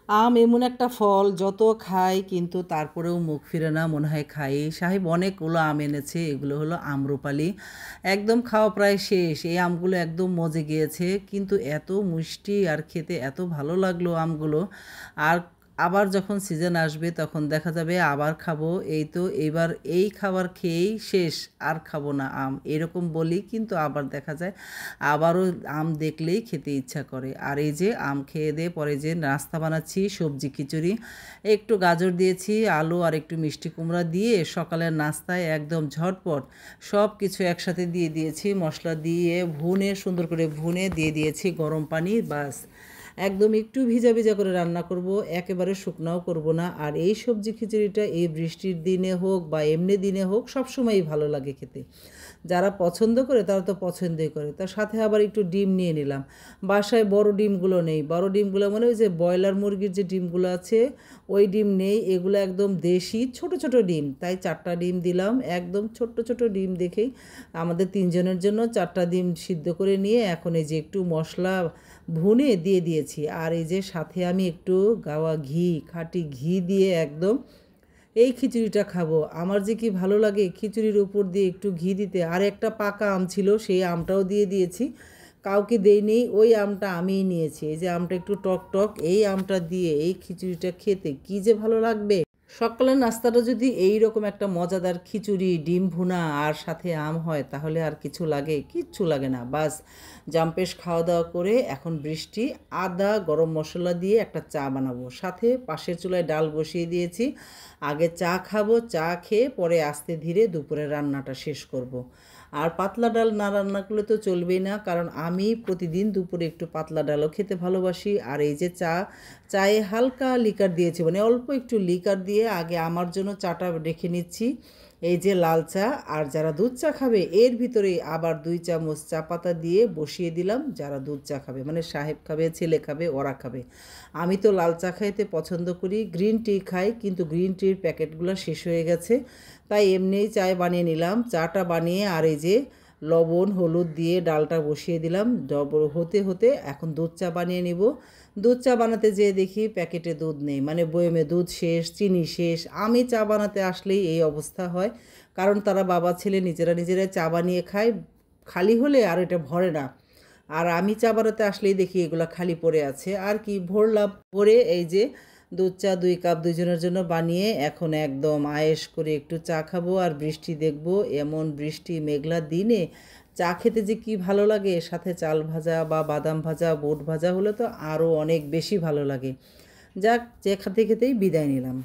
আম এমন একটা ফল যত খাই কিন্তু তারপরেও মুখ ফিরে না, মনে হয় খাই। সাহেব অনেকগুলো আম এনেছে, এগুলো হলো আম্রপালি। একদম খাওয়া প্রায় শেষ। এই আমগুলো একদম মজে গিয়েছে, কিন্তু এত মিষ্টি আর খেতে এত ভালো লাগলো আমগুলো। আর আবার যখন সিজন আসবে তখন দেখা যাবে আবার খাবো। এই তো এইবার এই খাবার খেয়েই শেষ, আর খাবো না আম এরকম বলি, কিন্তু আবার দেখা যায় আবারও আম দেখলেই খেতে ইচ্ছা করে। আর এই যে আম খেয়ে দিয়ে পরে যে নাস্তা বানাচ্ছি, সবজি খিচুড়ি, একটু গাজর দিয়েছি, আলু আর একটু মিষ্টি কুমড়া দিয়ে সকালের নাস্তায় একদম ঝটপট সব কিছু একসাথে দিয়ে দিয়েছি, মশলা দিয়ে ভুনে সুন্দর করে ভুনে দিয়ে দিয়েছি গরম পানি। বাস একদম একটু ভিজা ভিজা করে রান্না করব, একেবারে শুকনাও করব না। আর এই সবজি খিচুড়িটা এই বৃষ্টির দিনে হোক বা এমনি দিনে হোক সবসময়ই ভালো লাগে খেতে। যারা পছন্দ করে তারা তো পছন্দই করে। তার সাথে আবার একটু ডিম নিয়ে নিলাম। বাসায় বড় ডিমগুলো নেই, বড় ডিমগুলো মানে ওই যে ব্রয়লার মুরগির যে ডিমগুলো আছে ওই ডিম নেই, এগুলো একদম দেশি ছোট ছোট ডিম। তাই 4টা ডিম দিলাম, একদম ছোট্ট ছোট ডিম দেখেই আমাদের 3 জনের জন্য 4টা ডিম সিদ্ধ করে নিয়ে এখন এই যে একটু মশলা ভুনে দিয়ে দিয়েছি। আর এই যে সাথে আমি একটু গাওয়া ঘি, খাঁটি ঘি দিয়ে একদম এই খিচুড়িটা খাবো। আমার যে কি ভালো লাগে খিচুড়ির উপর দিয়ে একটু ঘি দিতে। আর একটা পাকা আম ছিল, সেই আমটাও দিয়ে দিয়েছি, কাউকে দেইনি, ওই আমটা আমিই নিয়েছি। এই যে আমটা একটু টক টক, এই আমটা দিয়ে এই খিচুড়িটা খেতে কি যে ভালো লাগবে। সকালের নাস্তাটা যদি এই রকম একটা মজাদার খিচুড়ি, ডিম ভুনা আর সাথে আম হয় তাহলে আর কিছু লাগে? কিচ্ছু লাগে না। বাস জাম্পেশ খাওয়া দাওয়া করে এখন বৃষ্টি, আদা গরম মশলা দিয়ে একটা চা বানাবো, সাথে পাশের চুলায় ডাল বসিয়ে দিয়েছি। আগে চা খাবো, চা খেয়ে পরে আস্তে ধীরে দুপুরের রান্নাটা শেষ করব। আর পাতলা ডাল না রান্না করলে তো চলবেই না, কারণ আমি প্রতিদিন দুপুরে একটু পাতলা ডালও খেতে ভালোবাসি। আর এই যে চায়ে হালকা লিকার দিয়েছি, মানে অল্প একটু লিকার দিয়ে আগে আমার জন্য চাটা রেখে নিচ্ছি। এই যে লাল চা, আর যারা দুধ চা খাবে এর ভিতরেই আবার 2 চামচ চা পাতা দিয়ে বসিয়ে দিলাম। যারা দুধ চা খাবে মানে সাহেব খাবে, ছেলে খাবে, ওরা খাবে। আমি তো লাল চা খাইতে পছন্দ করি, গ্রিন টি খাই, কিন্তু গ্রিন টির প্যাকেটগুলো শেষ হয়ে গেছে, তাই এমনিই চায় বানিয়ে নিলাম। চাটা বানিয়ে আর এই যে লবণ হলুদ দিয়ে ডালটা বসিয়ে দিলাম, হতে হতে এখন দুধ চা বানিয়ে নিব। দুধ চা বানাতে যেয়ে দেখি প্যাকেটে দুধ নেই, মানে বয়মে দুধ শেষ, চিনি শেষ। আমি চা বানাতে আসলেই এই অবস্থা হয়, কারণ তারা বাবা ছেলে নিজেরা নিজেরাই চা বানিয়ে খায়, খালি হলে আর এটা ভরে না। আর আমি চা বানাতে আসলেই দেখি এগুলো খালি পড়ে আছে, আর কি ভরলাম। ভরে এই যে দুধ চা 2 কাপ 2 জনের জন্য বানিয়ে এখন একদম আয়েশ করে একটু চা খাবো আর বৃষ্টি দেখবো। এমন বৃষ্টি মেঘলা দিনে চা খেতে যে কি ভালো লাগে, সাথে চাল ভাজা বা বাদাম ভাজা, বুট ভাজা হলে তো আরও অনেক বেশি ভালো লাগে। যাক, যে খেতে খেতেই বিদায় নিলাম।